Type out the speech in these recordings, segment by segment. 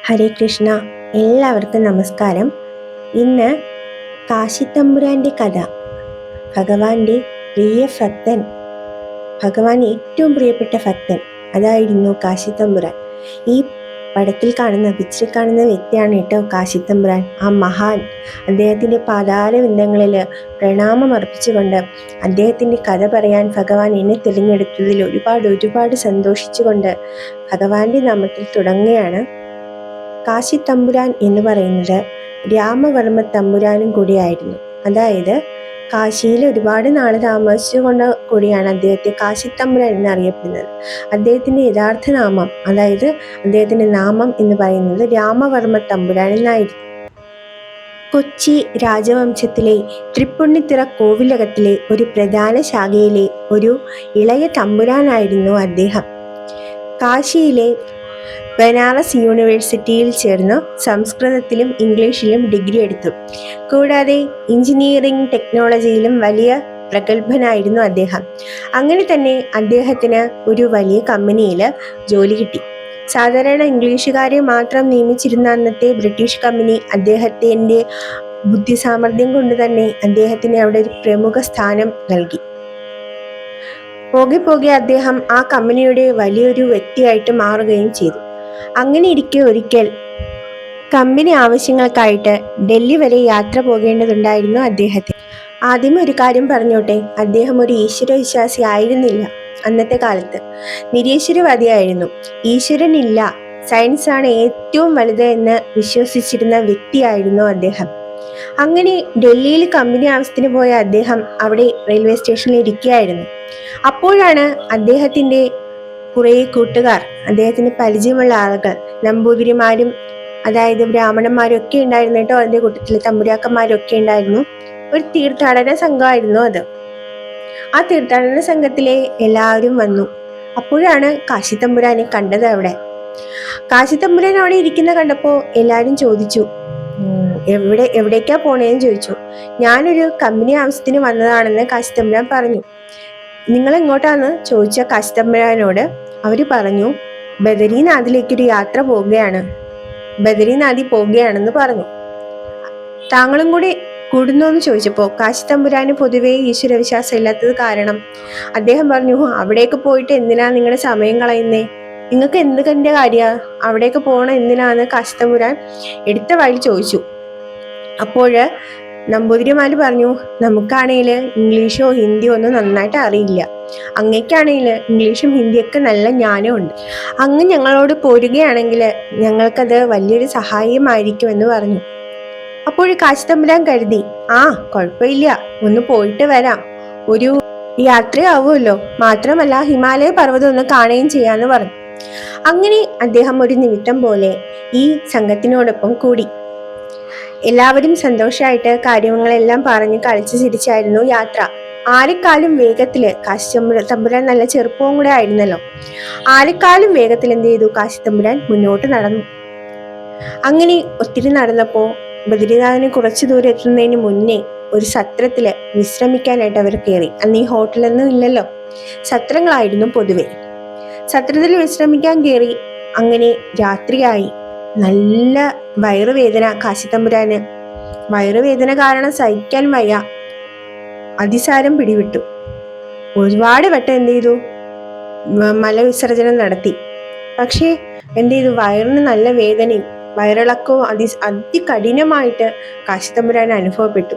ഹരേ കൃഷ്ണ. എല്ലാവർക്കും നമസ്കാരം. ഇന്ന് കാശിത്തമ്പുരാന്റെ കഥ. ഭഗവാന്റെ പ്രിയ ഭക്തൻ, ഭഗവാൻ ഏറ്റവും പ്രിയപ്പെട്ട ഭക്തൻ അതായിരുന്നു കാശിത്തമ്പുരാൻ. ഈ പടത്തിൽ കാണുന്ന പിക്ചറിൽ കാണുന്ന വ്യക്തിയാണ് കേട്ടോ കാശിത്തമ്പുരാൻ, ആ മഹാൻ. അദ്ദേഹത്തിൻ്റെ പാതാരവിന്ദങ്ങളിൽ പ്രണാമം അർപ്പിച്ചുകൊണ്ട് അദ്ദേഹത്തിൻ്റെ കഥ പറയാൻ ഭഗവാൻ എന്നെ തിരഞ്ഞെടുത്തതിൽ ഒരുപാട് സന്തോഷിച്ചുകൊണ്ട് ഭഗവാന്റെ നാമത്തിൽ തുടങ്ങുകയാണ്. കാശിത്തമ്പുരാൻ എന്ന് പറയുന്നത് രാമവർമ്മ തമ്പുരാനും കൂടിയായിരുന്നു. അതായത് കാശിയിൽ ഒരുപാട് നാൾ താമസിച്ചുകൊണ്ട് കൂടിയാണ് അദ്ദേഹത്തെ കാശിത്തമ്പുരാൻ എന്നറിയപ്പെടുന്നത്. അദ്ദേഹത്തിൻ്റെ യഥാർത്ഥ നാമം, അതായത് അദ്ദേഹത്തിൻ്റെ നാമം എന്ന് പറയുന്നത് രാമവർമ്മ തമ്പുരാൻ എന്നായിരുന്നു. കൊച്ചി രാജവംശത്തിലെ തൃപ്പുണിത്തുറ കോവിലകത്തിലെ ഒരു പ്രധാന ശാഖയിലെ ഒരു ഇളയ തമ്പുരാനായിരുന്നു അദ്ദേഹം. കാശിയിലെ ബനാറസ് യൂണിവേഴ്സിറ്റിയിൽ ചേർന്ന് സംസ്കൃതത്തിലും ഇംഗ്ലീഷിലും ഡിഗ്രി എടുത്തു. കൂടാതെ എഞ്ചിനീയറിംഗ് ടെക്നോളജിയിലും വലിയ പ്രഗത്ഭനായിരുന്നു അദ്ദേഹം. അങ്ങനെ തന്നെ അദ്ദേഹത്തിന് ഒരു വലിയ കമ്പനിയിൽ ജോലി കിട്ടി. സാധാരണ ഇംഗ്ലീഷുകാരെ മാത്രം നിയമിച്ചിരുന്ന അന്നത്തെ ബ്രിട്ടീഷ് കമ്പനി അദ്ദേഹത്തിൻ്റെ ബുദ്ധിസാമർഥ്യം കൊണ്ട് തന്നെ അദ്ദേഹത്തിന് അവിടെ ഒരു പ്രമുഖ സ്ഥാനം നൽകി. പോകെ അദ്ദേഹം ആ കമ്പനിയുടെ വലിയൊരു വ്യക്തിയായിട്ട് മാറുകയും ചെയ്തു. അങ്ങനെ ഇരിക്കെ ഒരിക്കൽ കമ്പനി ആവശ്യങ്ങൾക്കായിട്ട് ഡൽഹി വരെ യാത്ര പോകേണ്ടതുണ്ടായിരുന്നു അദ്ദേഹത്തിന്. ആദ്യം ഒരു കാര്യം പറഞ്ഞോട്ടെ, അദ്ദേഹം ഒരു ഈശ്വരവിശ്വാസി ആയിരുന്നില്ല. അന്നത്തെ കാലത്ത് നിരീശ്വരവാദിയായിരുന്നു. ഈശ്വരനില്ല, സയൻസാണ് ഏറ്റവും വലുത് എന്ന് വിശ്വസിച്ചിരുന്ന വ്യക്തിയായിരുന്നു അദ്ദേഹം. അങ്ങനെ ഡൽഹിയിൽ കമ്പനി ആവശ്യത്തിന് പോയ അദ്ദേഹം അവിടെ റെയിൽവേ സ്റ്റേഷനിൽ ഇരിക്കുകയായിരുന്നു. അപ്പോഴാണ് അദ്ദേഹത്തിൻ്റെ കുറേ കൂട്ടുകാർ, അദ്ദേഹത്തിന് പരിചയമുള്ള ആളുകൾ, നമ്പൂതിരിമാരും അതായത് ബ്രാഹ്മണന്മാരും ഒക്കെ ഉണ്ടായിരുന്നു കേട്ടോ. അതിൻ്റെ കൂട്ടത്തിൽ തമ്പുരാക്കന്മാരും ഒക്കെ ഉണ്ടായിരുന്നു. ഒരു തീർത്ഥാടന സംഘമായിരുന്നു അത്. ആ തീർത്ഥാടന സംഘത്തിലെ എല്ലാവരും വന്നു. അപ്പോഴാണ് കാശിത്തമ്പുരാനെ കണ്ടത് അവിടെ. കാശിത്തമ്പുരാൻ അവിടെ ഇരിക്കുന്ന കണ്ടപ്പോൾ എല്ലാവരും ചോദിച്ചു, എവിടേക്കാ പോണേന്ന് ചോദിച്ചു. ഞാനൊരു കമ്പനി ആവശ്യത്തിന് വന്നതാണെന്ന് കാശിത്തമ്പുരാൻ പറഞ്ഞു. നിങ്ങൾ എങ്ങോട്ടാന്ന് ചോദിച്ച കാശിത്തമ്പുരാനോട് അവർ പറഞ്ഞു, ബദരീനാഥിലേക്കൊരു യാത്ര പോവുകയാണ്, ബദരീനാഥിൽ പോവുകയാണെന്ന് പറഞ്ഞു. താങ്കളും കൂടി കൂടുന്നു എന്ന് ചോദിച്ചപ്പോൾ കാശിത്തമ്പുരാന് പൊതുവേ ഈശ്വരവിശ്വാസം ഇല്ലാത്തത് കാരണം അദ്ദേഹം പറഞ്ഞു, അവിടേക്ക് പോയിട്ട് എന്തിനാ നിങ്ങളുടെ സമയം കളയുന്നേ, നിങ്ങൾക്ക് എന്തിന്റെ കാര്യ അവിടേക്ക് പോകണം എന്തിനാന്ന് കാശിത്തമ്പുരാൻ എടുത്ത വഴി ചോദിച്ചു. അപ്പോഴ് നമ്പൂതിരിമാര് പറഞ്ഞു, നമുക്കാണെങ്കിൽ ഇംഗ്ലീഷോ ഹിന്ദിയോ ഒന്നും നന്നായിട്ട് അറിയില്ല, അങ്ങേക്കാണെങ്കിൽ ഇംഗ്ലീഷും ഹിന്ദിയൊക്കെ നല്ല ജ്ഞാനമുണ്ട്, അങ്ങ് ഞങ്ങളോട് പോരുകയാണെങ്കിൽ ഞങ്ങൾക്കത് വലിയൊരു സഹായമായിരിക്കും എന്ന് പറഞ്ഞു. അപ്പോൾ കാശിത്തമ്പുരാൻ കരുതി, കുഴപ്പമില്ല, ഒന്ന് പോയിട്ട് വരാം, ഒരു യാത്രയാവുമല്ലോ, മാത്രമല്ല ഹിമാലയ പർവ്വതം ഒന്ന് കാണുകയും ചെയ്യാന്ന് പറഞ്ഞു. അങ്ങനെ അദ്ദേഹം ഒരു നിമിത്തം പോലെ ഈ സംഘത്തിനോടൊപ്പം കൂടി. എല്ലാവരും സന്തോഷമായിട്ട് കാര്യങ്ങളെല്ലാം പറഞ്ഞ് കളിച്ചു ചിരിച്ചായിരുന്നു യാത്ര. ആരെക്കാളും വേഗത്തില് കാശിത്തമ്പുരാൻ നല്ല ചെറുപ്പവും കൂടെ ആയിരുന്നല്ലോ. ആരെക്കാളും വേഗത്തിൽ എന്ത് ചെയ്തു, കാശിത്തമ്പുരാൻ മുന്നോട്ട് നടന്നു. അങ്ങനെ ഒത്തിരി നടന്നപ്പോ ബദ്രിനാഥിന് കുറച്ചു ദൂരം എത്തുന്നതിന് മുന്നേ ഒരു സത്രത്തില് വിശ്രമിക്കാനായിട്ട് അവർ കയറി. അന്ന് ഈ ഹോട്ടലൊന്നും ഇല്ലല്ലോ, സത്രങ്ങളായിരുന്നു പൊതുവെ. സത്രത്തിൽ വിശ്രമിക്കാൻ കയറി. അങ്ങനെ രാത്രിയായി. നല്ല വയറുവേദന കാശിത്തമ്പുരാന്. വയറുവേദന കാരണം സഹിക്കാൻ വയ്യ, അതിസാരം പിടിവിട്ടു. ഒരുപാട് വട്ടം എന്ത് ചെയ്തു, മലവിസർജനം നടത്തി. പക്ഷേ എന്ത് ചെയ്തു, വയറിന് നല്ല വേദനയും വയറിളക്കവും അതികഠിനമായിട്ട് കാശിത്തമ്പുരാൻ അനുഭവപ്പെട്ടു.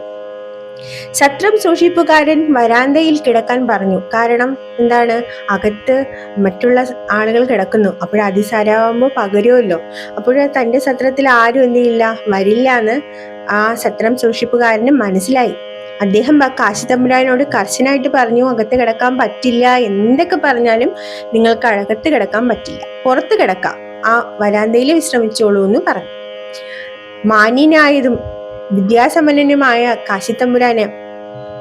സത്രം സൂക്ഷിപ്പുകാരൻ വരാന്തയിൽ കിടക്കാൻ പറഞ്ഞു. കാരണം എന്താണ്, അകത്ത് മറ്റുള്ള ആളുകൾ കിടക്കുന്നു, അപ്പോൾ അതിസാരമാകുമ്പോൾ പകരുമല്ലോ. അപ്പോൾ തൻ്റെ സത്രത്തിൽ ആരും എന്ത് ചെയ്യില്ല, വരില്ല എന്ന് ആ സത്രം സൂക്ഷിപ്പുകാരന് മനസ്സിലായി. അദ്ദേഹം കാശിത്തമ്പുരാനോട് കർശനായിട്ട് പറഞ്ഞു, അകത്ത് കിടക്കാൻ പറ്റില്ല, എന്തൊക്കെ പറഞ്ഞാലും നിങ്ങൾക്ക് അകത്ത് കിടക്കാൻ പറ്റില്ല, പുറത്ത് കിടക്കാം, ആ വരാന്തയിൽ വിശ്രമിച്ചോളൂ എന്ന് പറഞ്ഞു. മാന്യനായതും വിദ്യാസമ്പന്നനുമായ കാശിത്തമ്പുരാന്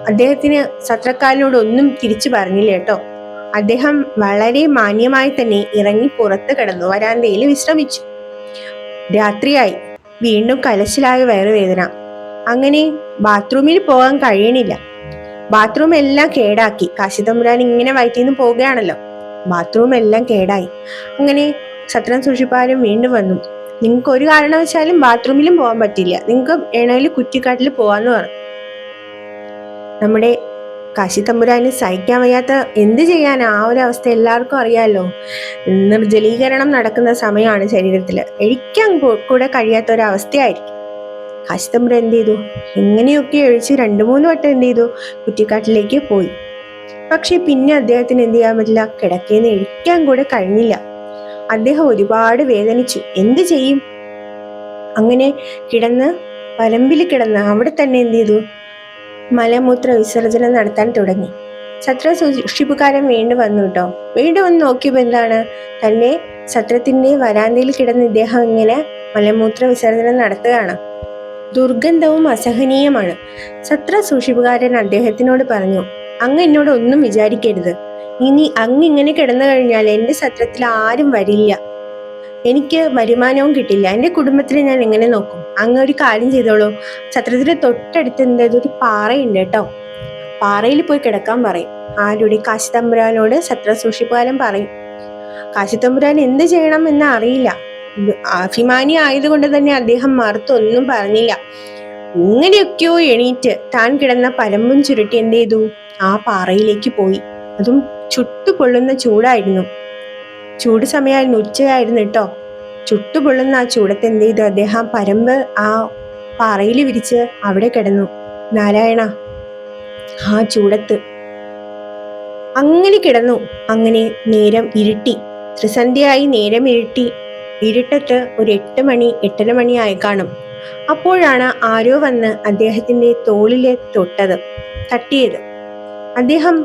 അദ്ദേഹത്തിന് സത്രക്കാരനോട് ഒന്നും തിരിച്ചു പറഞ്ഞില്ല കേട്ടോ. അദ്ദേഹം വളരെ മാന്യമായി തന്നെ ഇറങ്ങി പുറത്ത് കിടന്നു, വരാന്തയിൽ വിശ്രമിച്ചു. രാത്രിയായി. വീണ്ടും കലശലായ വയറുവേദന. അങ്ങനെ ബാത്റൂമിൽ പോകാൻ കഴിയണില്ല. ബാത്റൂം എല്ലാം കേടാക്കി. കാശിത്തമ്പുരാൻ ഇങ്ങനെ വയറ്റിൽ നിന്ന് പോവുകയാണല്ലോ, ബാത്റൂം എല്ലാം കേടായി. അങ്ങനെ സത്രം സൂക്ഷിപ്പാരും വീണ്ടും വന്നു. നിങ്ങൾക്ക് ഒരു കാരണവശാലും ബാത്റൂമിലും പോകാൻ പറ്റില്ല, നിങ്ങൾക്ക് വേണമെങ്കിൽ കുറ്റിക്കാട്ടിൽ പോവാന്ന് പറഞ്ഞു. നമ്മുടെ കാശി തമ്പുരാന് സഹിക്കാൻ വയ്യാത്ത, എന്ത് ചെയ്യാൻ, ആ ഒരു അവസ്ഥ എല്ലാവർക്കും അറിയാമല്ലോ. നിർജ്ജലീകരണം നടക്കുന്ന സമയമാണ് ശരീരത്തിൽ, കഴിക്കാൻ കൂടെ കഴിയാത്ത ഒരവസ്ഥയായിരിക്കും. കാശി തമ്പുരാൻ എന്ത് ചെയ്തു, എങ്ങനെയൊക്കെ ഒഴിച്ച് 2-3 വട്ടം എന്ത് ചെയ്തു, കുറ്റിക്കാട്ടിലേക്ക് പോയി. പക്ഷെ പിന്നെ അദ്ദേഹത്തിന് എന്ത് ചെയ്യാൻ പറ്റില്ല, കിടക്കേന്ന് എഴിക്കാൻ കൂടെ കഴിഞ്ഞില്ല. അദ്ദേഹം ഒരുപാട് വേദനിച്ചു. എന്ത് ചെയ്യും? അങ്ങനെ കിടന്ന് പരമ്പിൽ കിടന്ന് അവിടെ തന്നെ എന്ത് ചെയ്തു, മലമൂത്ര വിസർജനം നടത്താൻ തുടങ്ങി. സത്ര സൂക്ഷിപ്പുകാരൻ വീണ്ടും വന്നു കേട്ടോ. വീണ്ടും വന്ന് നോക്കിയപ്പോൾ എന്താണ്, തന്നെ സത്രത്തിന്റെ വരാന്തയിൽ കിടന്ന് ഇദ്ദേഹം ഇങ്ങനെ മലമൂത്ര വിസർജനം നടത്തുകയാണ്. ദുർഗന്ധവും അസഹനീയമാണ്. സത്ര സൂക്ഷിപ്പുകാരൻ അദ്ദേഹത്തിനോട് പറഞ്ഞു, അങ്ങ് എന്നോട് ഒന്നും വിചാരിക്കരുത്. ഇനി അങ്ങ് ഇങ്ങനെ കിടന്നു കഴിഞ്ഞാൽ എൻ്റെ സത്രത്തിൽ ആരും വരില്ല, എനിക്ക് വരുമാനവും കിട്ടില്ല, എൻ്റെ കുടുംബത്തിനെ ഞാൻ എങ്ങനെ നോക്കും? അങ്ങ് ഒരു കാര്യം ചെയ്തോളൂ, സത്രത്തിന് തൊട്ടടുത്ത് ഒരു പാറയുണ്ട് കേട്ടോ, പാറയിൽ പോയി കിടക്കാൻ പറയും. ആരുടെ? കാശി തമ്പുരാനോട് സത്ര സൂക്ഷിപ്പുകാരൻ പറയും. കാശി തമ്പുരാൻ എന്ത് ചെയ്യണം എന്ന് അറിയില്ല. അഭിമാനി ആയതുകൊണ്ട് തന്നെ അദ്ദേഹം മറുത്തൊന്നും പറഞ്ഞില്ല. ഇങ്ങനെയൊക്കെയോ എണീറ്റ് താൻ കിടന്ന പരമ്പും ചുരുട്ടി എന്ത് ചെയ്തു, ആ പാറയിലേക്ക് പോയി. അതും ചുട്ടുപൊള്ളുന്ന ചൂടായിരുന്നു. ചൂട് സമയമായിരുന്നു, ഉച്ചയായിരുന്നു കേട്ടോ. ചുട്ടുപൊള്ളുന്ന ആ ചൂടത്ത് എന്ത് ചെയ്തു, അദ്ദേഹം പരമ്പ് ആ പാറയിൽ വിരിച്ച് അവിടെ കിടന്നു. നാരായണ, ആ ചൂടത്ത് അങ്ങനെ കിടന്നു. അങ്ങനെ നേരം ഇരുട്ടി, ത്രിസന്ധ്യയായി, നേരം ഇരുട്ടി. ഇരുട്ടത്ത് ഒരു 8 മണി 8:30 മണിയായി കാണും. അപ്പോഴാണ് ആരോ വന്ന് അദ്ദേഹത്തിന്റെ തോളിലെ തട്ടിയത്. അദ്ദേഹം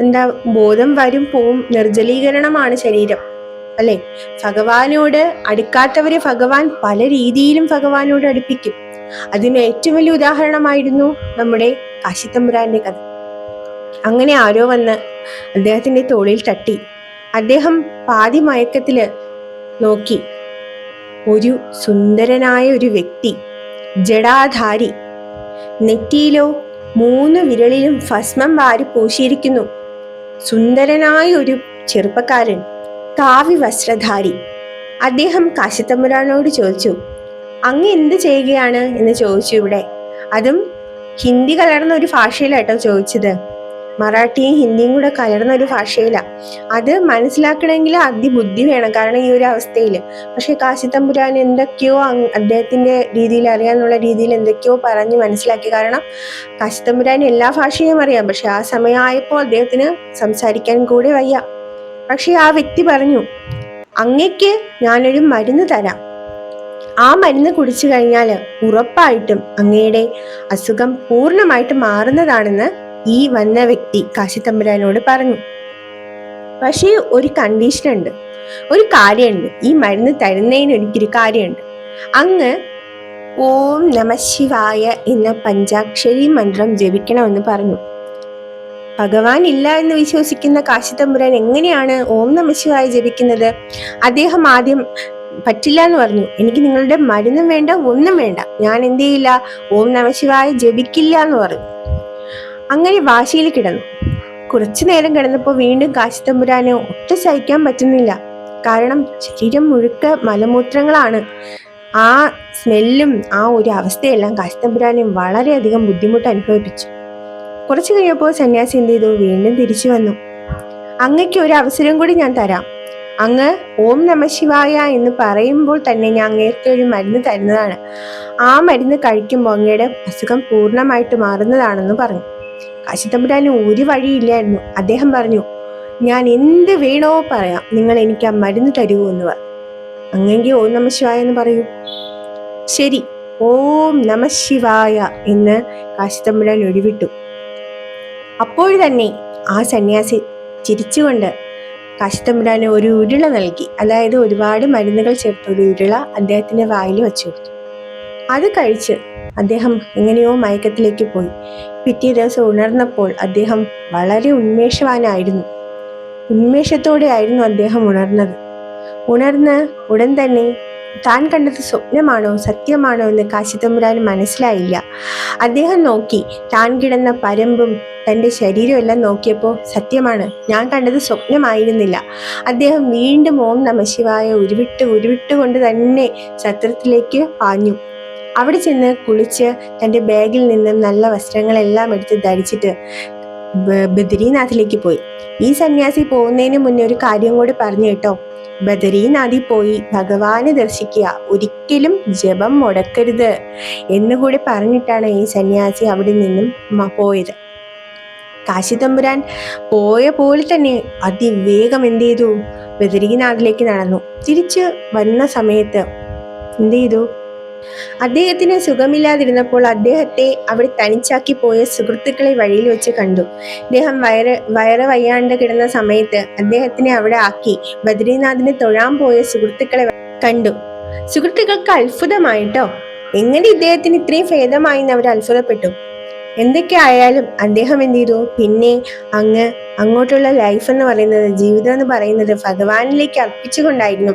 എന്താ, ബോധം വരും പോവും, നിർജ്ജലീകരണമാണ് ശരീരം അല്ലെ. ഭഗവാനോട് അടുക്കാത്തവരെ ഭഗവാൻ പല രീതിയിലും ഭഗവാനോട് അടുപ്പിക്കും. അതിന് ഏറ്റവും വലിയ ഉദാഹരണമായിരുന്നു നമ്മുടെ കാശി തമ്പുരാന്റെ കഥ. അങ്ങനെ ആരോ വന്ന് അദ്ദേഹത്തിന്റെ തോളിൽ തട്ടി. അദ്ദേഹം പാതി മയക്കത്തില് നോക്കി. ഒരു സുന്ദരനായ ഒരു വ്യക്തി, ജടാധാരി, നെറ്റിയിലോ 3 വിരലിലും ഭസ്മം വാരി പൂശിയിരിക്കുന്നു. സുന്ദരനായ ഒരു ചെറുപ്പക്കാരൻ, കാവി വസ്ത്രധാരി. അദ്ദേഹം കാശി തമ്പുരാനോട് ചോദിച്ചു, അങ്ങ് എന്ത് ചെയ്യുകയാണ് എന്ന് ചോദിച്ചു. ഇവിടെ അതും ഹിന്ദി കലർന്ന ഒരു ഭാഷയിലാട്ടോ ചോദിച്ചത്. മറാഠിയും ഹിന്ദിയും കൂടെ കലർന്ന ഒരു ഭാഷയിലാണ്. അത് മനസ്സിലാക്കണമെങ്കിൽ അതിബുദ്ധി വേണം, കാരണം ഈ ഒരു അവസ്ഥയിൽ. പക്ഷെ കാശി തമ്പുരാൻ എന്തൊക്കെയോ അദ്ദേഹത്തിന്റെ രീതിയിൽ അറിയാന്നുള്ള രീതിയിൽ എന്തൊക്കെയോ പറഞ്ഞ് മനസ്സിലാക്കി. കാരണം കാശി തമ്പുരാൻ എല്ലാ ഭാഷയും അറിയാം, പക്ഷെ ആ സമയമായപ്പോൾ അദ്ദേഹത്തിന് സംസാരിക്കാൻ കൂടെ വയ്യ. പക്ഷെ ആ വ്യക്തി പറഞ്ഞു, അങ്ങയ്ക്ക് ഞാനൊരു മരുന്ന് തരാം, ആ മരുന്ന് കുടിച്ചു കഴിഞ്ഞാൽ ഉറപ്പായിട്ടും അങ്ങയുടെ അസുഖം പൂർണ്ണമായിട്ട് മാറുന്നതാണെന്ന് ഈ വന്ന വ്യക്തി കാശി തമ്പുരാനോട് പറഞ്ഞു. പക്ഷേ ഒരു കണ്ടീഷൻ ഉണ്ട്, ഒരു കാര്യമുണ്ട്. ഈ മരുന്ന് തരുന്നതിന് എനിക്കൊരു കാര്യമുണ്ട്. അങ്ങ് ഓം നമഃശിവായ എന്ന പഞ്ചാക്ഷരി മന്ത്രം ജപിക്കണമെന്ന് പറഞ്ഞു. ഭഗവാൻ ഇല്ല എന്ന് വിശ്വസിക്കുന്ന കാശി തമ്പുരാൻ എങ്ങനെയാണ് ഓം നമഃശിവായ ജപിക്കുന്നത്? അദ്ദേഹം ആദ്യം പറ്റില്ല എന്ന് പറഞ്ഞു. എനിക്ക് നിങ്ങളുടെ മരുന്നും വേണ്ട, ഒന്നും വേണ്ട, ഞാൻ എന്ത് ചെയ്യില്ല, ഓം നമഃശിവായ ജപിക്കില്ല എന്ന് പറഞ്ഞു. അങ്ങനെ വാശിയിൽ കിടന്നു. കുറച്ചു നേരം കിടന്നപ്പോൾ വീണ്ടും കാശി തമ്പുരാന് ഒട്ടും സഹിക്കാൻ പറ്റുന്നില്ല. കാരണം ശരീരം മുഴുക്ക മലമൂത്രങ്ങളാണ്. ആ സ്മെല്ലും ആ ഒരു അവസ്ഥയെല്ലാം കാശി തമ്പുരാനെ വളരെയധികം ബുദ്ധിമുട്ട് അനുഭവിപ്പിച്ചു. കുറച്ചു കഴിഞ്ഞപ്പോൾ സന്യാസി എന്ത് ചെയ്തു, വീണ്ടും തിരിച്ചു വന്നു. അങ്ങയ്ക്ക് ഒരു അവസരം കൂടി ഞാൻ തരാം. അങ്ങ് ഓം നമഃശിവായ എന്ന് പറയുമ്പോൾ തന്നെ ഞാൻ അങ്ങേർക്ക് ഒരു മരുന്ന് തരുന്നതാണ്. ആ മരുന്ന് കഴിക്കുമ്പോൾ അങ്ങയുടെ അസുഖം പൂർണ്ണമായിട്ട് മാറുന്നതാണെന്ന് പറഞ്ഞു. കാശി തമ്പുരാന് ഒരു വഴിയില്ലായിരുന്നു. അദ്ദേഹം പറഞ്ഞു, ഞാൻ എന്ത് വേണോ പറയാം, നിങ്ങൾ എനിക്ക് ആ മരുന്ന് തരുമോ എന്ന് പറഞ്ഞു. അങ്ങെങ്കിൽ ഓം നമഃശിവായ എന്ന് പറയൂ. ശരി, ഓം നമഃശിവായ എന്ന് കാശി തമ്പുരാൻ ഒഴിവിട്ടു. അപ്പോൾ തന്നെ ആ സന്യാസി ചിരിച്ചുകൊണ്ട് കാശി തമ്പുരാന് ഒരു ഉരുള നൽകി. അതായത് ഒരുപാട് മരുന്നുകൾ ചേർത്ത ഒരു ഉരുള അദ്ദേഹത്തിന്റെ വായിൽ വെച്ചു കൊടുത്തു. അത് കഴിച്ച് അദ്ദേഹം എങ്ങനെയോ മയക്കത്തിലേക്ക് പോയി. പിറ്റേ ദിവസം ഉണർന്നപ്പോൾ അദ്ദേഹം വളരെ ഉന്മേഷവാനായിരുന്നു. ഉന്മേഷത്തോടെ ആയിരുന്നു അദ്ദേഹം ഉണർന്നത്. ഉണർന്ന് ഉടൻ തന്നെ താൻ കണ്ടത് സ്വപ്നമാണോ സത്യമാണോ എന്ന് കാശി തമ്പുരാന് മനസ്സിലായില്ല. അദ്ദേഹം നോക്കി, താൻ കിടന്ന പരമ്പും തൻ്റെ ശരീരമെല്ലാം നോക്കിയപ്പോൾ സത്യമാണ്, ഞാൻ കണ്ടത് സ്വപ്നമായിരുന്നില്ല. അദ്ദേഹം വീണ്ടും ഓം നമഃശിവായ ഉരുവിട്ടുകൊണ്ട് തന്നെ സത്രത്തിലേക്ക് പാഞ്ഞു. അവിടെ ചെന്ന് കുളിച്ച് തൻ്റെ ബാഗിൽ നിന്നും നല്ല വസ്ത്രങ്ങളെല്ലാം എടുത്ത് ധരിച്ചിട്ട് ബദരീനാഥിലേക്ക് പോയി. ഈ സന്യാസി പോകുന്നതിന് മുന്നേ ഒരു കാര്യം കൂടി പറഞ്ഞു കേട്ടോ. ബദരീനാഥിൽ പോയി ഭഗവാനെ ദർശിക്കുക, ഒരിക്കലും ജപം മുടക്കരുത് എന്നുകൂടി പറഞ്ഞിട്ടാണ് ഈ സന്യാസി അവിടെ നിന്നും പോയത്. കാശി തമ്പുരാൻ പോയ പോലെ തന്നെ അതിവേഗം എന്ത് ചെയ്തു, ബദരീനാഥിലേക്ക് നടന്നു. തിരിച്ചു വരുന്ന സമയത്ത് എന്ത് ചെയ്തു, അദ്ദേഹത്തിന് സുഖമില്ലാതിരുന്നപ്പോൾ അദ്ദേഹത്തെ അവിടെ തനിച്ചാക്കി പോയ സുഹൃത്തുക്കളെ വഴിയിൽ വെച്ച് കണ്ടു. അദ്ദേഹം വയറ് വയ്യാണ്ട് കിടന്ന സമയത്ത് അദ്ദേഹത്തിനെ അവിടെ ആക്കി ബദ്രീനാഥിനെ തൊഴാൻ പോയ സുഹൃത്തുക്കളെ കണ്ടു. സുഹൃത്തുക്കൾക്ക് അത്ഭുതമായിട്ടോ, എങ്ങനെ ഇദ്ദേഹത്തിന് ഇത്രയും ഭേദമായി എന്ന് അവർ അത്ഭുതപ്പെട്ടു. എന്തൊക്കെ ആയാലും അദ്ദേഹം എന്ത് ചെയ്തു, പിന്നെ അങ്ങോട്ടുള്ള ലൈഫ് എന്ന് പറയുന്നത്, ജീവിതം എന്ന് പറയുന്നത് ഭഗവാനിലേക്ക് അർപ്പിച്ചുകൊണ്ടായിരുന്നു.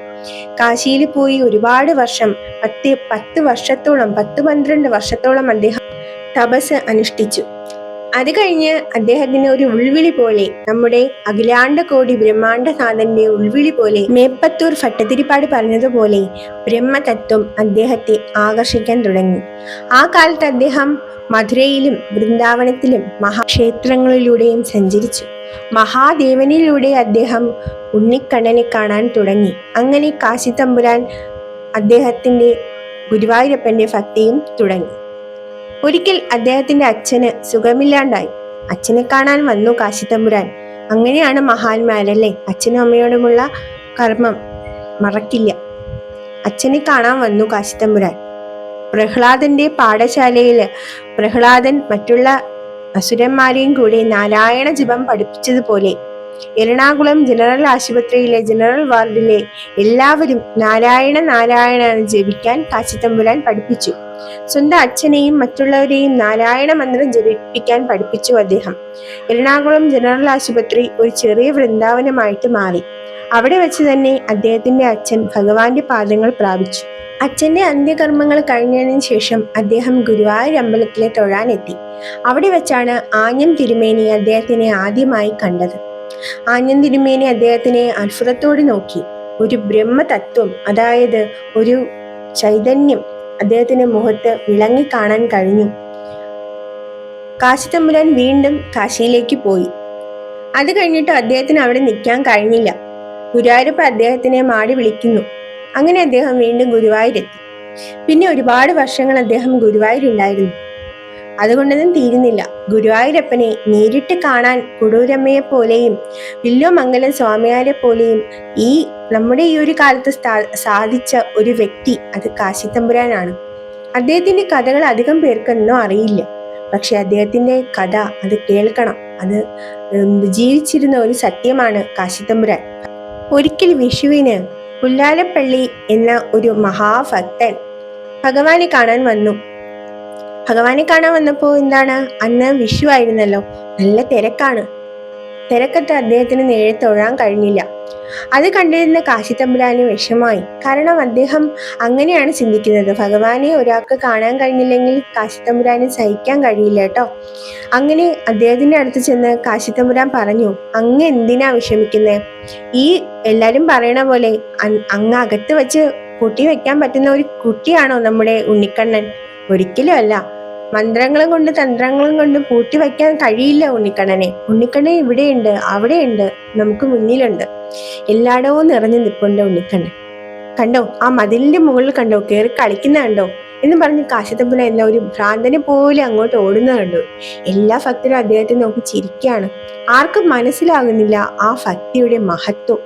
കാശിയിൽ പോയി ഒരുപാട് വർഷം, 10 വർഷത്തോളം 10-12 വർഷത്തോളം അദ്ദേഹം തപസ് അനുഷ്ഠിച്ചു. അത് കഴിഞ്ഞ് അദ്ദേഹത്തിന് ഒരു ഉൾവിളി പോലെ, നമ്മുടെ അഖിലാണ്ട കോടി ബ്രഹ്മാണ്ടനാഥന്റെ ഉൾവിളി പോലെ, മേപ്പത്തൂർ ഭട്ടതിരിപ്പാട് പറഞ്ഞതുപോലെ ബ്രഹ്മതത്വം അദ്ദേഹത്തെ ആകർഷിക്കാൻ തുടങ്ങി. ആ കാലത്ത് അദ്ദേഹം മധുരയിലും വൃന്ദാവനത്തിലും മഹാക്ഷേത്രങ്ങളിലൂടെയും സഞ്ചരിച്ചു. മഹാദേവനിലൂടെ അദ്ദേഹം ഉണ്ണിക്കണ്ണനെ കാണാൻ തുടങ്ങി. അങ്ങനെ കാശി തമ്പുരാൻ അദ്ദേഹത്തിന്റെ ഗുരുവായൂരപ്പന്റെ ഭക്തിയും തുടങ്ങി. ഒരിക്കൽ അദ്ദേഹത്തിന്റെ അച്ഛന് സുഖമില്ലാണ്ടായി. അച്ഛനെ കാണാൻ വന്നു കാശി തമ്പുരാൻ. അങ്ങനെയാണ് മഹാന്മാരല്ലേ, അച്ഛനും അമ്മയോടുമുള്ള കർമ്മം മറക്കില്ല. അച്ഛനെ കാണാൻ വന്നു കാശി തമ്പുരാൻ. പ്രഹ്ലാദന്റെ പാഠശാലയിൽ പ്രഹ്ലാദൻ മറ്റുള്ള അസുരന്മാരെയും കൂടി നാരായണ ജപം പഠിപ്പിച്ചതുപോലെ എറണാകുളം ജനറൽ ആശുപത്രിയിലെ ജനറൽ വാർഡിലെ എല്ലാവരും നാരായണ ജപിക്കാൻ കാശിത്തമ്പുരാൻ പഠിപ്പിച്ചു. സ്വന്തം അച്ഛനെയും മറ്റുള്ളവരെയും നാരായണ മന്ത്രം ജപിപ്പിക്കാൻ പഠിപ്പിച്ചു അദ്ദേഹം. എറണാകുളം ജനറൽ ആശുപത്രി ഒരു ചെറിയ വൃന്ദാവനമായിട്ട് മാറി. അവിടെ വെച്ച് തന്നെ അദ്ദേഹത്തിന്റെ അച്ഛൻ ഭഗവാന്റെ പാദങ്ങൾ പ്രാപിച്ചു. അച്ഛന്റെ അന്ത്യകർമ്മങ്ങൾ കഴിഞ്ഞതിന് ശേഷം അദ്ദേഹം ഗുരുവായൂർ അമ്പലത്തിലെ തൊഴാനെത്തി. അവിടെ വെച്ചാണ് ആഞ്ഞം തിരുമേനി അദ്ദേഹത്തിനെ ആദ്യമായി കണ്ടത്. ആഞ്ഞം തിരുമേനി അദ്ദേഹത്തിനെ അത്ഭുതത്തോടെ നോക്കി. ഒരു ബ്രഹ്മതത്വം, അതായത് ഒരു ചൈതന്യം അദ്ദേഹത്തിന്റെ മുഖത്ത് വിളങ്ങി കാണാൻ കഴിഞ്ഞു. കാശി തമ്പുരാൻ വീണ്ടും കാശിയിലേക്ക് പോയി. അത് കഴിഞ്ഞിട്ട് അദ്ദേഹത്തിന് അവിടെ നിൽക്കാൻ കഴിഞ്ഞില്ല. ഗുരുവായൂരപ്പ അദ്ദേഹത്തിനെ മാടി വിളിക്കുന്നു. അങ്ങനെ അദ്ദേഹം വീണ്ടും ഗുരുവായൂരെത്തി. പിന്നെ ഒരുപാട് വർഷങ്ങൾ അദ്ദേഹം ഗുരുവായൂരുണ്ടായിരുന്നു. അതുകൊണ്ടൊന്നും തീരുന്നില്ല. ഗുരുവായൂരപ്പനെ നേരിട്ട് കാണാൻ കൊടൂരമ്മയെ പോലെയും വില്ലോമംഗലം സ്വാമിയാരെ പോലെയും നമ്മുടെ ഈ ഒരു കാലത്ത് സാധിച്ച ഒരു വ്യക്തി അത് കാശി തമ്പുരാനാണ്. അദ്ദേഹത്തിന്റെ കഥകൾ അധികം പേർക്കൊന്നും അറിയില്ല. പക്ഷെ അദ്ദേഹത്തിന്റെ കഥ അത് കേൾക്കണം. അത് ജീവിച്ചിരുന്ന ഒരു സത്യമാണ് കാശി തമ്പുരാൻ. ഒരിക്കൽ വിഷുവിന് പുല്ലാലപ്പള്ളി എന്ന ഒരു മഹാഭക്തൻ ഭഗവാനെ കാണാൻ വന്നു. ഭഗവാനെ കാണാൻ വന്നപ്പോൾ എന്താണ്, അന്ന് വിഷു ആയിരുന്നല്ലോ, നല്ല തിരക്കത്ത് അദ്ദേഹത്തിന് നേരെ തൊഴാൻ കഴിഞ്ഞില്ല. അത് കണ്ടിരുന്ന കാശി തമ്പുരാന് വിഷമായി. കാരണം അദ്ദേഹം അങ്ങനെയാണ് ചിന്തിക്കുന്നത്, ഭഗവാനെ ഒരാൾക്ക് കാണാൻ കഴിഞ്ഞില്ലെങ്കിൽ കാശി തമ്പുരാന് സഹിക്കാൻ കഴിയില്ല കേട്ടോ. അങ്ങനെ അദ്ദേഹത്തിന്റെ അടുത്ത് ചെന്ന് കാശി തമ്പുരാൻ പറഞ്ഞു, അങ്ങ് എന്തിനാ വിഷമിക്കുന്നത്? ഈ എല്ലാരും പറയണ പോലെ അങ്ങ് അകത്ത് വെച്ച് പൂട്ടി വെക്കാൻ പറ്റുന്ന ഒരു കുട്ടിയാണോ നമ്മുടെ ഉണ്ണിക്കണ്ണൻ? ഒരിക്കലും അല്ല. മന്ത്രങ്ങളും കൊണ്ട് തന്ത്രങ്ങളും കൊണ്ട് പൂട്ടി വയ്ക്കാൻ കഴിയില്ല ഉണ്ണിക്കണ്ണനെ. ഉണ്ണിക്കണ്ണൻ ഇവിടെയുണ്ട്, അവിടെയുണ്ട്, നമുക്ക് മുന്നിലുണ്ട്, എല്ലായിടവും നിറഞ്ഞു നിൽപ്പുണ്ട് ഉണ്ണിക്കണ്ണൻ. കണ്ടോ, ആ മതിലിന്റെ മുകളിൽ കണ്ടോ, കയറി കളിക്കുന്ന കണ്ടോ എന്ന് പറഞ്ഞ് കാശി തമ്പുരാൻ എല്ലാം ഒരു ഭ്രാന്തനെ പോലെ അങ്ങോട്ട് ഓടുന്നത് കണ്ടു. എല്ലാ ഭക്തരും അദ്ദേഹത്തെ നോക്കി ചിരിക്കുകയാണ്. ആർക്കും മനസ്സിലാകുന്നില്ല ആ ഭക്തിയുടെ മഹത്വം.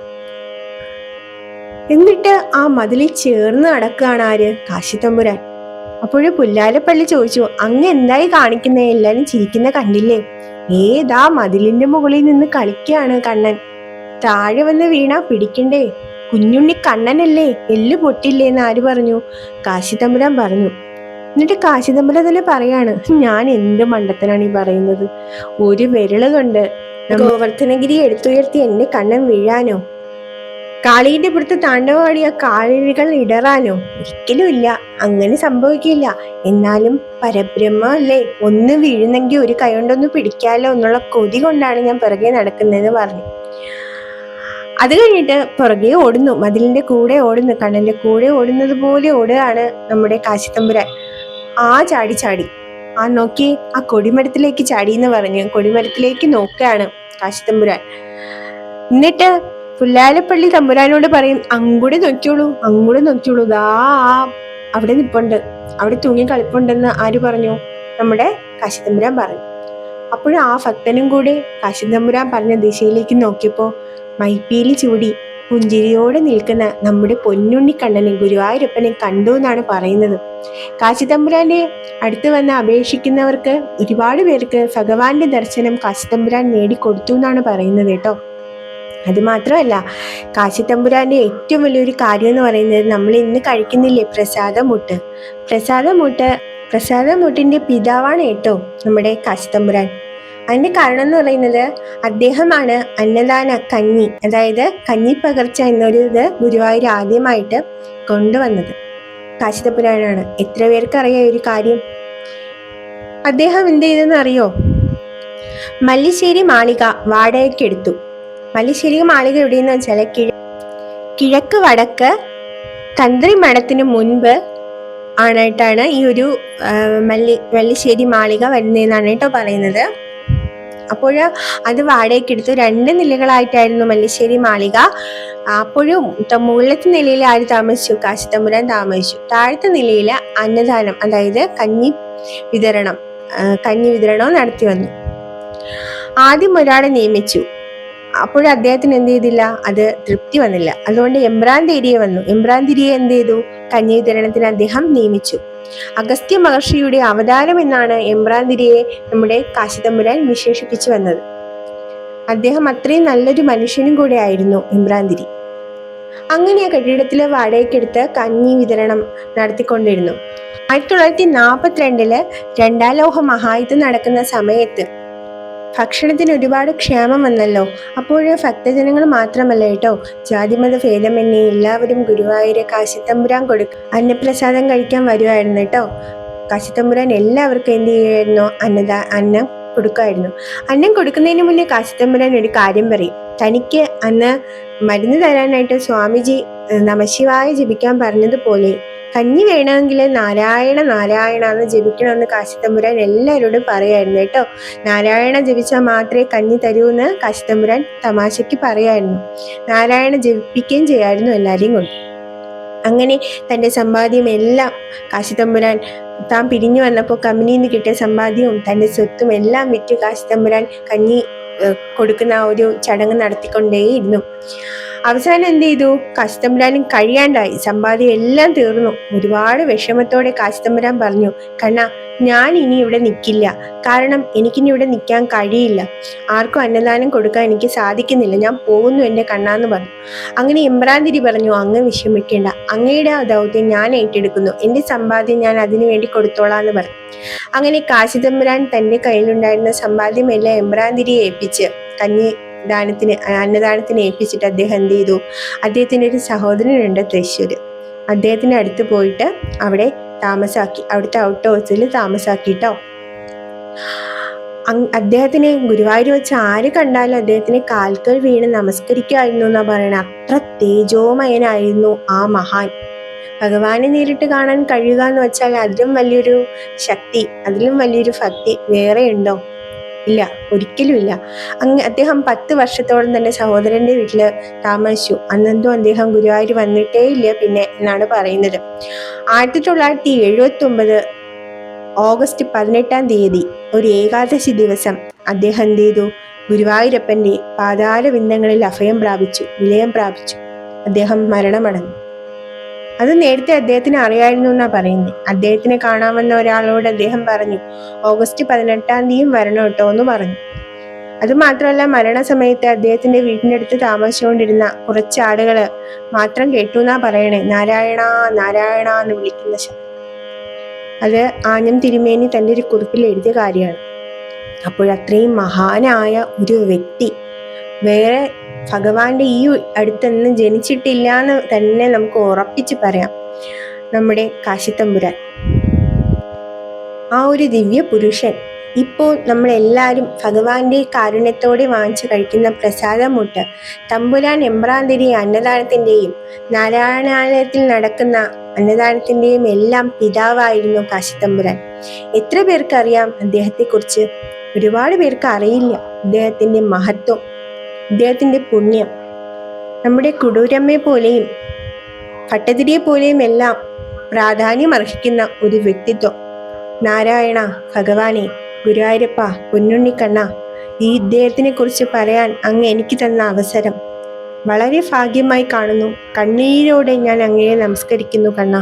എന്നിട്ട് ആ മതിലിൽ ചേർന്ന് നടക്കുകയാണ് ആര്? കാശി തമ്പുരാൻ. അപ്പോഴേ പുല്ലാലപ്പള്ളി ചോദിച്ചു, അങ്ങ് എന്തായി കാണിക്കുന്നേ? എല്ലാരും ചിരിക്കുന്ന കണ്ടില്ലേ? ഏതാ മതിലിന്റെ മുകളിൽ നിന്ന് കളിക്കുകയാണ് കണ്ണൻ. താഴെ വന്ന് വീണാ പിടിക്കണ്ടേ? കുഞ്ഞുണ്ണി കണ്ണനല്ലേ, എല്ല് പൊട്ടില്ലേ എന്ന് ആര് പറഞ്ഞു? കാശി തമ്പുരാൻ പറഞ്ഞു. എന്നിട്ട് കാശി തമ്പുരാൻ തന്നെ പറയാണ്, ഞാൻ എന്ത് മണ്ടത്തനാണ് ഈ പറയുന്നത്? ഒരു വിരല് കൊണ്ട് ഗോവർദ്ധനഗിരി എടുത്തുയർത്തി എന്റെ കണ്ണൻ വീഴാനോ? കാളിയുടെ പുറത്ത് താണ്ഡവമാടിയ കാലികൾ ഇടറാനോ? ഒരിക്കലും ഇല്ല, അങ്ങനെ സംഭവിക്കില്ല. എന്നാലും പരബ്രഹ്മ അല്ലേ, ഒന്ന് വീഴുന്നെങ്കിൽ ഒരു കൈ കൊണ്ടൊന്ന് പിടിക്കാലോ എന്നുള്ള കൊതി കൊണ്ടാണ് ഞാൻ പിറകെ നടക്കുന്നതെന്ന് പറഞ്ഞു. അത് കഴിഞ്ഞിട്ട് പുറകെ ഓടുന്നു, മതിലിന്റെ കൂടെ ഓടുന്നു, കണ്ണന്റെ കൂടെ ഓടുന്നത് പോലെ ഓടുകയാണ് നമ്മുടെ കാശിത്തമ്പുരാൻ. ചാടി ചാടി നോക്കി, ആ കൊടിമരത്തിലേക്ക് ചാടി എന്ന് പറഞ്ഞു കൊടിമരത്തിലേക്ക് നോക്കുകയാണ് കാശിത്തമ്പുരാൻ. എന്നിട്ട് പുല്ലാലപ്പള്ളി തമ്പുരാനോട് പറയും, അങ്ങോട്ട് നോക്കിയോളൂ, അവിടെ നിപ്പുണ്ട്, അവിടെ തൂങ്ങി കളിപ്പുണ്ടെന്ന് ആര് പറഞ്ഞു? നമ്മുടെ കാശിത്തമ്പുരാൻ പറഞ്ഞു. അപ്പോഴും ആ ഭക്തനും കൂടെ കാശിത്തമ്പുരാൻ പറഞ്ഞ ദിശയിലേക്ക് നോക്കിയപ്പോ മൈപ്പീലി ചൂടി പുഞ്ചിരിയോടെ നിൽക്കുന്ന നമ്മുടെ പൊന്നുണ്ണിക്കണ്ണനെ, ഗുരുവായൂരപ്പനെ കണ്ടു എന്നാണ് പറയുന്നത്. കാശിത്തമ്പുരാന്റെ അടുത്ത് വന്ന് അപേക്ഷിക്കുന്നവർക്ക് ഒരുപാട് പേർക്ക് ഭഗവാന്റെ ദർശനം കാശിത്തമ്പുരാൻ നേടിക്കൊടുത്തു എന്നാണ് പറയുന്നത് കേട്ടോ. അത് മാത്രമല്ല, കാശിത്തമ്പുരാന്റെ ഏറ്റവും വലിയൊരു കാര്യം എന്ന് പറയുന്നത് നമ്മൾ ഇന്ന് കഴിക്കുന്നില്ലേ പ്രസാദമൂട്ട്. പ്രസാദമൂട്ടിന്റെ പിതാവാണ് കേട്ടോ നമ്മുടെ കാശിത്തമ്പുരാൻ. അതിന്റെ കാരണം എന്ന് പറയുന്നത് അദ്ദേഹമാണ് അന്നദാന കഞ്ഞി, അതായത് കഞ്ഞി പകർച്ച എന്നൊരു ഇത് ഗുരുവായൂർ ആദ്യമായിട്ട് കൊണ്ടുവന്നത് കാശിത്തമ്പുരാനാണ്. എത്ര പേർക്ക് അറിയാം ഒരു കാര്യം? അദ്ദേഹം എന്ത് ചെയ്തെന്ന് അറിയോ? മല്ലിശ്ശേരി മാളിക വാടകയ്ക്കെടുത്തു. മല്ലിശ്ശേരി മാളിക എവിടെയെന്ന് വെച്ചാൽ കിഴക്ക് വടക്ക് തന്ത്രി മഠത്തിന് മുൻപ് ആണായിട്ടാണ് ഈ ഒരു മല്ലിശ്ശേരി മാളിക വരുന്നതെന്നാണ് കേട്ടോ പറയുന്നത്. അപ്പോൾ അത് വാടകയ്ക്കെടുത്തു. 2 നിലകളായിട്ടായിരുന്നു മല്ലിശ്ശേരി മാളിക. അപ്പോഴും മുകളിലത്തെ നിലയിൽ ആര് താമസിച്ചു? കാശിത്തമ്പുരാൻ താമസിച്ചു. താഴത്തെ നിലയിൽ അന്നദാനം, അതായത് കഞ്ഞി വിതരണവും നടത്തി വന്നു. ആദ്യം ഒരാളെ നിയമിച്ചു. അപ്പോഴും അദ്ദേഹത്തിന് എന്ത് ചെയ്തില്ല, അത് തൃപ്തി വന്നില്ല. അതുകൊണ്ട് എമ്പ്രാന്തിരിയെ വന്നു. എമ്പ്രാന്തിരിയെ എന്ത് ചെയ്തു? കഞ്ഞി വിതരണത്തിന് അദ്ദേഹം നിയമിച്ചു. അഗസ്ത്യ മഹർഷിയുടെ അവതാരം എന്നാണ് എമ്പ്രാന്തിരിയെ നമ്മുടെ കാശിത്തമ്പുരാൻ വിശേഷിപ്പിച്ചു വന്നത്. അദ്ദേഹം അത്രയും നല്ലൊരു മനുഷ്യനും കൂടെ ആയിരുന്നു എമ്പ്രാന്തിരി. അങ്ങനെ ആ കെട്ടിടത്തിലെ വാടകയ്ക്കെടുത്ത് കഞ്ഞി വിതരണം നടത്തിക്കൊണ്ടിരുന്നു. 1942 രണ്ടാം ലോക മഹായുദ്ധം നടക്കുന്ന സമയത്ത് ഭക്ഷണത്തിന് ഒരുപാട് ക്ഷാമം വന്നല്ലോ. അപ്പോൾ ഭക്തജനങ്ങൾ മാത്രമല്ല കേട്ടോ, ജാതിമത ഭേദമന്യേ എല്ലാവരും ഗുരുവായൂര് കാശിത്തമ്പുരാൻ അന്നപ്രസാദം കഴിക്കാൻ വരുമായിരുന്നു കേട്ടോ. കാശിത്തമ്പുരാൻ എല്ലാവർക്കും എന്ത് ചെയ്യുമായിരുന്നു? അന്നം കൊടുക്കുമായിരുന്നു. അന്നം കൊടുക്കുന്നതിന് മുന്നേ കാശിത്തമ്പുരാൻ ഒരു കാര്യം പറയും. തനിക്ക് അന്ന് മരുന്ന് തരാനായിട്ട് സ്വാമിജി നമശിവായ ജപിക്കാൻ പറഞ്ഞതുപോലെ കഞ്ഞി വേണമെങ്കിൽ നാരായണ നാരായണ എന്ന് ജപിക്കണമെന്ന് കാശിത്തമ്പുരാൻ എല്ലാവരോടും പറയായിരുന്നു കേട്ടോ. നാരായണ ജപിച്ചാൽ മാത്രമേ കഞ്ഞി തരൂ എന്ന് കാശിത്തമ്പുരാൻ തമാശയ്ക്ക് പറയായിരുന്നു. നാരായണ ജപിപ്പിക്കുകയും ചെയ്യായിരുന്നു എല്ലാവരെയും കൊണ്ട്. അങ്ങനെ തൻ്റെ സമ്പാദ്യം എല്ലാം കാശിത്തമ്പുരാൻ താൻ പിരിഞ്ഞു വന്നപ്പോൾ കമ്പനിയിൽ നിന്ന് കിട്ടിയ സമ്പാദ്യവും തൻ്റെ സ്വത്തും എല്ലാം വിറ്റ് കാശിത്തമ്പുരാൻ കഞ്ഞി കൊടുക്കുന്ന ഒരു ചടങ്ങ് നടത്തിക്കൊണ്ടേയിരുന്നു. അവസാനം എന്ത് ചെയ്തു? കാശിത്തമ്പുരാനും കഴിയാണ്ടായി, സമ്പാദ്യം എല്ലാം തീർന്നു. ഒരുപാട് വിഷമത്തോടെ കാശിത്തമ്പുരാൻ പറഞ്ഞു, കണ്ണാ, ഞാൻ ഇനി ഇവിടെ നിൽക്കില്ല. കാരണം എനിക്കിനി ഇവിടെ നിൽക്കാൻ കഴിയില്ല. ആർക്കും അന്നദാനം കൊടുക്കാൻ എനിക്ക് സാധിക്കുന്നില്ല. ഞാൻ പോകുന്നു എൻ്റെ കണ്ണാന്ന് പറഞ്ഞു. അങ്ങനെ എമ്പ്രാന്തിരി പറഞ്ഞു, അങ്ങ് വിഷമിക്കേണ്ട, അങ്ങയുടെ ദൗത്യം ഞാൻ ഏറ്റെടുക്കുന്നു. എൻ്റെ സമ്പാദ്യം ഞാൻ അതിനു വേണ്ടി കൊടുത്തോളാന്ന് പറഞ്ഞു. അങ്ങനെ കാശിത്തമ്പുരാൻ തൻ്റെ കയ്യിലുണ്ടായിരുന്ന സമ്പാദ്യം എല്ലാം എമ്പ്രാന്തിരിയെ ഏൽപ്പിച്ച് അന്നദാനത്തിന് ഏൽപ്പിച്ചിട്ട് അദ്ദേഹം എന്ത് ചെയ്തു? അദ്ദേഹത്തിൻ്റെ ഒരു സഹോദരനുണ്ട് തൃശ്ശൂര്. അദ്ദേഹത്തിന്റെ അടുത്ത് പോയിട്ട് അവിടെ താമസാക്കി. അവിടുത്തെ ഔട്ട് ഹൗസിൽ താമസാക്കിട്ടോ. അദ്ദേഹത്തിനെ ഗുരുവായൂർ വെച്ച് ആര് കണ്ടാലും അദ്ദേഹത്തിന് കാൽക്കൽ വീണ് നമസ്കരിക്കുമായിരുന്നു എന്നാ പറയണ. അത്ര തേജോമയനായിരുന്നു ആ മഹാൻ. ഭഗവാനെ നേരിട്ട് കാണാൻ കഴിയുക എന്ന് വെച്ചാൽ അതിലും വലിയൊരു ശക്തി, അതിലും വലിയൊരു ഭക്തി വേറെ ഉണ്ടോ? ഇല്ല, ഒരിക്കലും ഇല്ല. അദ്ദേഹം 10 വർഷത്തോളം തന്നെ സഹോദരന്റെ വീട്ടില് താമസിച്ചു. അന്നെന്തോ അദ്ദേഹം ഗുരുവായൂർ വന്നിട്ടേ ഇല്ല പിന്നെ എന്നാണ് പറയുന്നത്. 1979 ഓഗസ്റ്റ് 18-ാം തീയതി ഒരു ഏകാദശി ദിവസം അദ്ദേഹം എന്ത് ചെയ്തു? ഗുരുവായൂരപ്പന്റെ പാതാര വിന്ദങ്ങളിൽ വിലയം പ്രാപിച്ചു. അദ്ദേഹം മരണമടഞ്ഞു. അത് നേരത്തെ അദ്ദേഹത്തിന് അറിയായിരുന്നു എന്നാ പറയുന്നത്. അദ്ദേഹത്തിനെ കാണാൻ വന്ന ഒരാളോട് അദ്ദേഹം പറഞ്ഞു, ഓഗസ്റ്റ് 18-ാം തീയതി വരണം കേട്ടോ എന്ന് പറഞ്ഞു. അത് മാത്രമല്ല, മരണസമയത്ത് അദ്ദേഹത്തിന്റെ വീടിന്റെ അടുത്ത് താമസിച്ചുകൊണ്ടിരുന്ന കുറച്ച് ആളുകള് മാത്രം കേട്ടു എന്നാ പറയണേ, നാരായണ നാരായണ എന്ന് വിളിക്കുന്ന ശബ്ദം. അത് ആഞ്ഞം തിരുമേനി തൻ്റെ ഒരു കുറിപ്പിൽ എഴുതിയ കാര്യമാണ്. അപ്പോഴത്രയും മഹാനായ ഒരു വ്യക്തി വേറെ ഭഗവാന്റെ ഈ അടുത്തൊന്നും ജനിച്ചിട്ടില്ല എന്ന് തന്നെ നമുക്ക് ഉറപ്പിച്ച് പറയാം. നമ്മുടെ കാശിത്തമ്പുരാൻ, ആ ഒരു ദിവ്യ പുരുഷൻ ഇപ്പോൾ നമ്മളെല്ലാവരും ഭഗവാന്റെ കാരുണ്യത്തോടെ വാങ്ങിച്ചു കഴിക്കുന്ന പ്രസാദമൂട്ട് തമ്പുരാൻ എമ്പ്രാന്തിരി അന്നദാനത്തിൻ്റെയും നാരായണാലയത്തിൽ നടക്കുന്ന അന്നദാനത്തിൻ്റെയും എല്ലാം പിതാവായിരുന്നു കാശിത്തമ്പുരാൻ. എത്ര പേർക്കറിയാം അദ്ദേഹത്തെക്കുറിച്ച്? ഒരുപാട് പേർക്ക് അറിയില്ല അദ്ദേഹത്തിൻ്റെ മഹത്വം, അദ്ദേഹത്തിൻ്റെ പുണ്യം. നമ്മുടെ കുടൂരമ്മയെ പോലെയും ഭട്ടതിരിയെ പോലെയും എല്ലാം പ്രാധാന്യം അർഹിക്കുന്ന ഒരു വ്യക്തിത്വം. നാരായണ, ഭഗവാനെ, ഗുരുവായൂരപ്പ, പൊന്നുണ്ണിക്കണ്ണ, ഈ ഇദ്ദേഹത്തിനെ കുറിച്ച് പറയാൻ അങ്ങ് എനിക്ക് തന്ന അവസരം വളരെ ഭാഗ്യമായി കാണുന്നു. കണ്ണീരോടെ ഞാൻ അങ്ങയെ നമസ്കരിക്കുന്നു കണ്ണ.